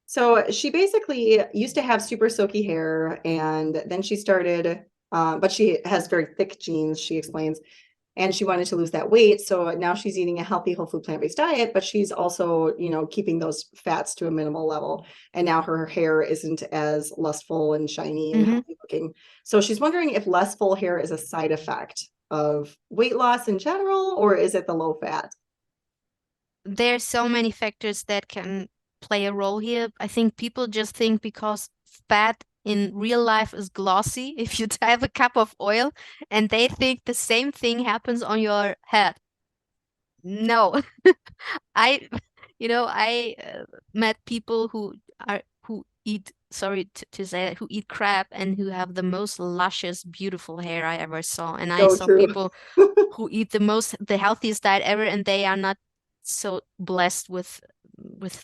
So she basically used to have super silky hair and then she started but she has very thick genes, she explains, and she wanted to lose that weight. So now she's eating a healthy whole food plant-based diet, but she's also, keeping those fats to a minimal level. And now her hair isn't as lustful and shiny and Hmm. healthy looking. So she's wondering if less full hair is a side effect of weight loss in general, or is it the low fat? There's so many factors that can play a role here. I think people just think because fat in real life is glossy, if you have a cup of oil, and they think the same thing happens on your head. No, I, I met people who eat, sorry to say it, who eat crab and who have the most luscious, beautiful hair I ever saw. And I So saw true. people who eat the healthiest diet ever, and they are not so blessed with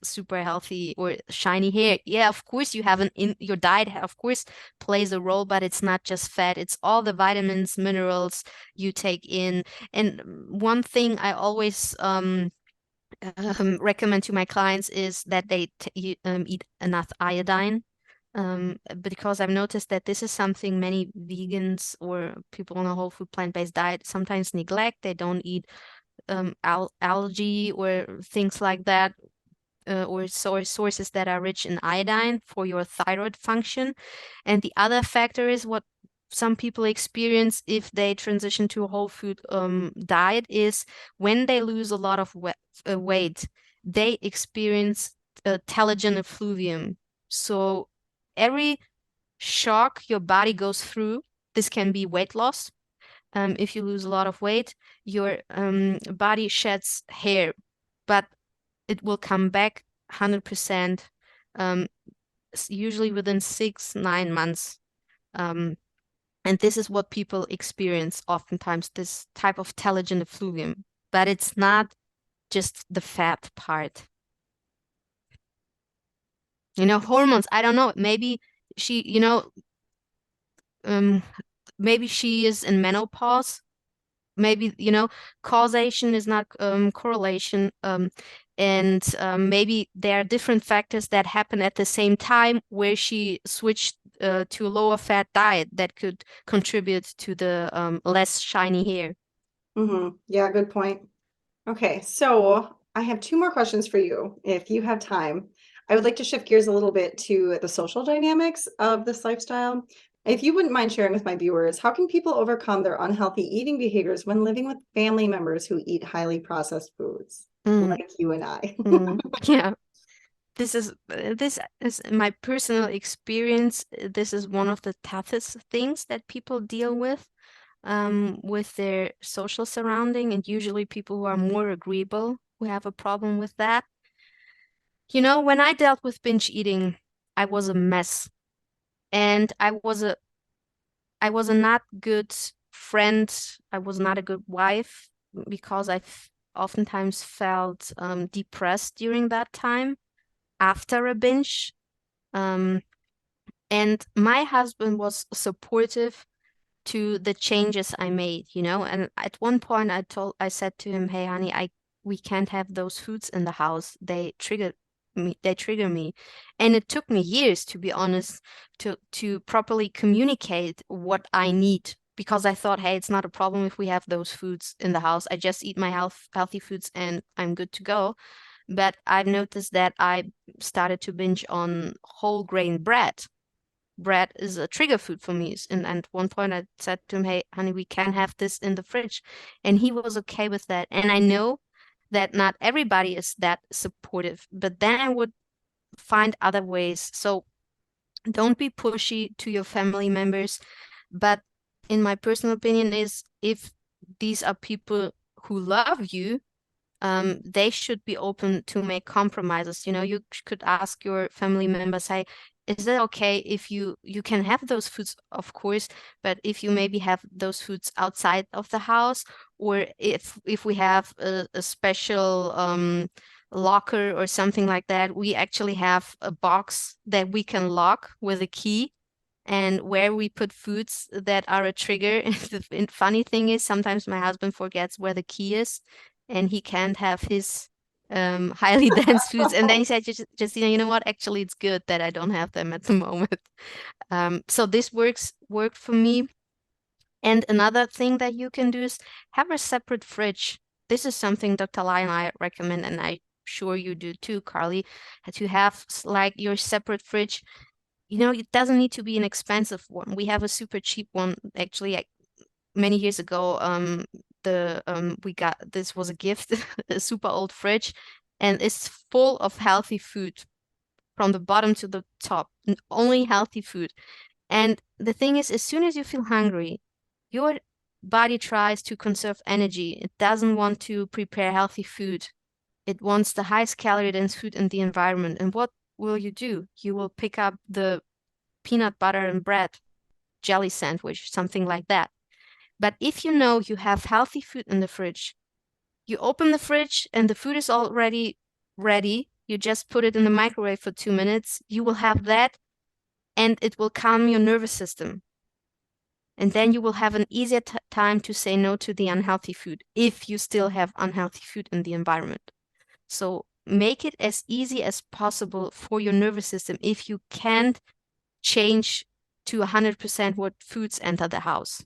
super healthy or shiny hair. Yeah, of course you have in your diet, of course, plays a role, but it's not just fat. It's all the vitamins, minerals you take in. And one thing I always recommend to my clients is that they eat enough iodine. Because I've noticed that this is something many vegans or people on a whole food plant-based diet sometimes neglect. They don't eat algae or things like that, or sources that are rich in iodine for your thyroid function. And the other factor is what some people experience if they transition to a whole food diet is when they lose a lot of weight, they experience telogen effluvium. So every shock your body goes through, this can be weight loss. If you lose a lot of weight, your body sheds hair, but it will come back 100%, um, usually within 6, 9 months. Um, and this is what people experience oftentimes, this type of telogen effluvium. But it's not just the fat part. Hormones, I don't know. She, you know, um, maybe she is in menopause. Maybe causation is not correlation, and maybe there are different factors that happen at the same time where she switched to a lower fat diet that could contribute to the less shiny hair. Yeah, good point. Okay, so I have two more questions for you if you have time. I would like to shift gears a little bit to the social dynamics of this lifestyle. If you wouldn't mind sharing with my viewers, how can people overcome their unhealthy eating behaviors when living with family members who eat highly processed foods, Mm, like you and I? yeah, this is my personal experience. This is one of the toughest things that people deal with their social surrounding, and usually people who are more agreeable who have a problem with that. When I dealt with binge eating, I was a mess, and I was a not good friend. I was not a good wife because oftentimes felt depressed during that time after a binge. Um, and my husband was supportive to the changes I made, you know. And at one point I said to him, "Hey, honey, we can't have those foods in the house. They trigger me." And it took me years, to be honest, to properly communicate what I need, because I thought, hey, it's not a problem if we have those foods in the house. I just eat my healthy foods and I'm good to go. But I've noticed that I started to binge on whole grain bread. Bread is a trigger food for me. And at one point I said to him, "Hey, honey, we can have this in the fridge." And he was okay with that. And I know that not everybody is that supportive, but then I would find other ways. So don't be pushy to your family members. But in my personal opinion is, if these are people who love you, they should be open to make compromises. You know, you could ask your family members, "Hey, is it okay if you can have those foods, of course, but if you maybe have those foods outside of the house, or if we have a special locker or something like that, we actually have a box that we can lock with a key, and where we put foods that are a trigger." And the funny thing is, sometimes my husband forgets where the key is, and he can't have his highly dense foods. And then he said, Justina, you know what? Actually, it's good that I don't have them at the moment." So this worked for me. And another thing that you can do is have a separate fridge. This is something Dr. Lai and I recommend, and I'm sure you do too, Karli, to have like your separate fridge. You know, it doesn't need to be an expensive one. We have a super cheap one, actually, like many years ago. We got, this was a gift, a super old fridge, and it's full of healthy food from the bottom to the top, only healthy food. And the thing is, as soon as you feel hungry, your body tries to conserve energy. It doesn't want to prepare healthy food. It wants the highest calorie dense food in the environment. And what will you do? You will pick up the peanut butter and bread jelly sandwich, something like that. But if you know you have healthy food in the fridge, you open the fridge and the food is already ready. You just put it in the microwave for 2 minutes. You will have that, and it will calm your nervous system. And then you will have an easier time to say no to the unhealthy food if you still have unhealthy food in the environment. So make it as easy as possible for your nervous system if you can't change to 100% what foods enter the house.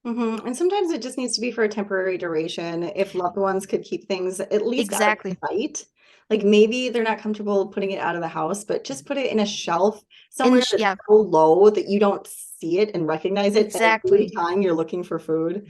And sometimes it just needs to be for a temporary duration. If loved ones could keep things at least out of Exactly. sight, like maybe they're not comfortable putting it out of the house, but just put it in a shelf somewhere that's Yeah, so low that you don't see it and recognize it every exactly. time you're looking for food.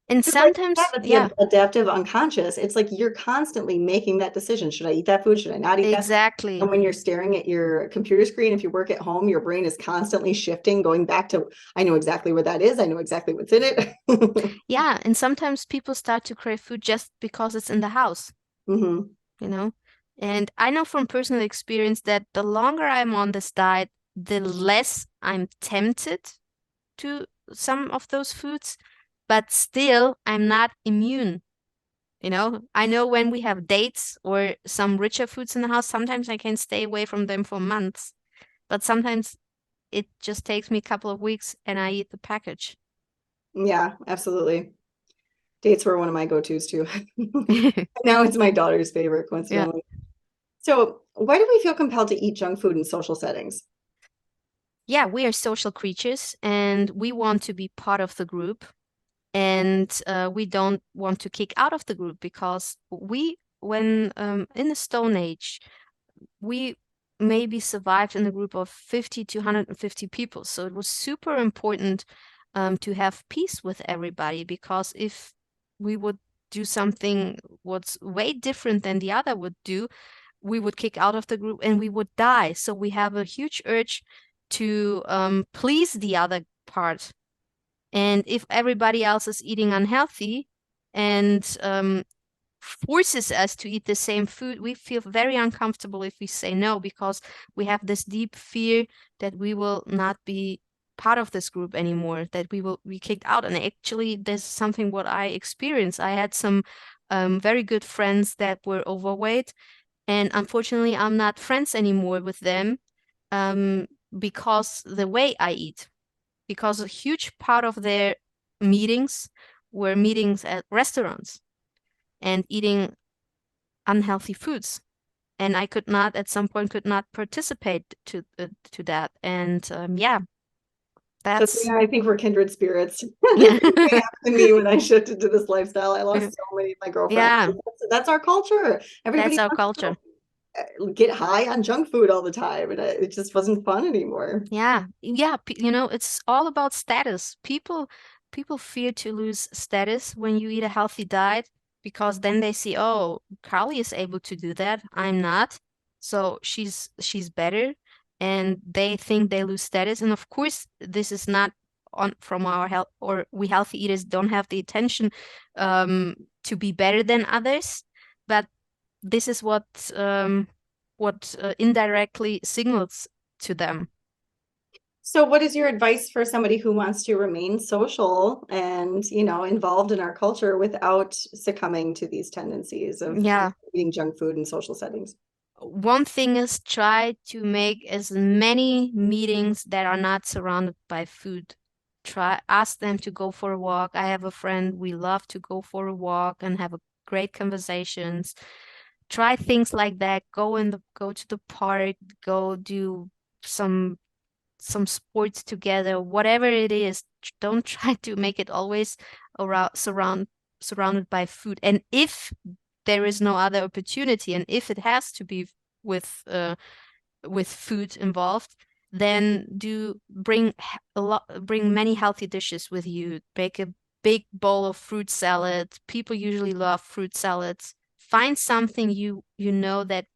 And Because like you sometimes, said, yeah, the adaptive unconscious, it's like you're constantly making that decision. Should I eat that food? Should I not eat that? exactly. And when you're staring at your computer screen, if you work at home, your brain is constantly shifting, going back to, I know exactly what that is. I know exactly what's in it. Yeah, and sometimes people start to crave food just because it's in the house, hmm you know? And I know from personal experience that the longer I'm on this diet, the less I'm tempted to some of those foods, but still I'm not immune. You know, I know when we have dates or some richer foods in the house, sometimes I can stay away from them for months, but sometimes it just takes me a couple of weeks and I eat the package. Yeah, absolutely. Dates were one of my go-tos too. Now it's my daughter's favorite, Yeah. coincidentally. So, why do we feel compelled to eat junk food in social settings? Yeah, we are social creatures and we want to be part of the group. And we don't want to kick out of the group because when in the Stone Age, we maybe survived in a group of 50 to 150 people. So it was super important to have peace with everybody, because if we would do something what's way different than the other would do, we would kick out of the group and we would die. So we have a huge urge to please the other part. And if everybody else is eating unhealthy and forces us to eat the same food, we feel very uncomfortable if we say no, because we have this deep fear that we will not be part of this group anymore, that we will be kicked out. And actually, there's something what I experienced. I had some very good friends that were overweight, and unfortunately, I'm not friends anymore with them because the way I eat. Because a huge part of their meetings were meetings at restaurants and eating unhealthy foods. And I could not, at some point, could not participate to that. And yeah, that's Justina, I think we're kindred spirits. yeah, It happened to me when I shifted to this lifestyle. I lost so many of my girlfriends. yeah, That's our culture. that's Everybody our wants culture. to get high on junk food all the time, and it just wasn't fun anymore. Yeah, yeah, it's all about status. People fear to lose status when you eat a healthy diet because then they see, oh, Karli is able to do that. I'm not. So she's better, and they think they lose status. And of course, this is not on from our health, or we healthy eaters don't have the intention to be better than others, but this is what indirectly signals to them. So what is your advice for somebody who wants to remain social and, involved in our culture without succumbing to these tendencies of Yeah. eating junk food in social settings? One thing is try to make as many meetings that are not surrounded by food. Ask them to go for a walk. I have a friend, we love to go for a walk and have a great conversations. Try things like that. Go to the park, go do some some sports together, whatever it is. Don't try to make it always around surrounded by food. And if there is no other opportunity, and if it has to be with uh, with food involved, then do bring many healthy dishes with you. Bake a big bowl of fruit salad. People usually love fruit salads. Find something you know that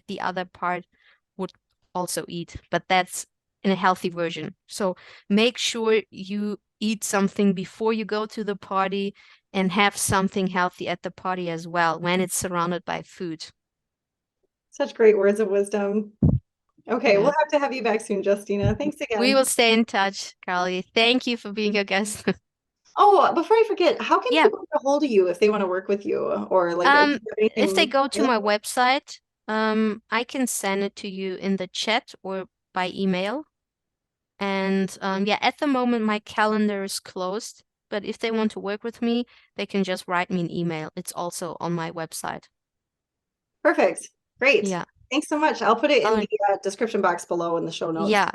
the other part would also eat, but that's in a healthy version. So make sure you eat something before you go to the party and have something healthy at the party as well when it's surrounded by food. Such great words of wisdom. Okay, we'll Yeah. have to have you back soon, Justina. Thanks We again. will stay in touch, Karli. Thank you for being a guest. Oh, before I forget, how can Yeah. people get a hold of you if they want to work with you? Or like, do you have If they anything go to my available? website, I can send it to you in the chat or by email. And yeah, at the moment my calendar is closed, but if they want to work with me, they can just write me an email. It's also on my website. Perfect. Great. Yeah. Thanks so much. I'll put it in Uh, the description box below in the show notes. yeah.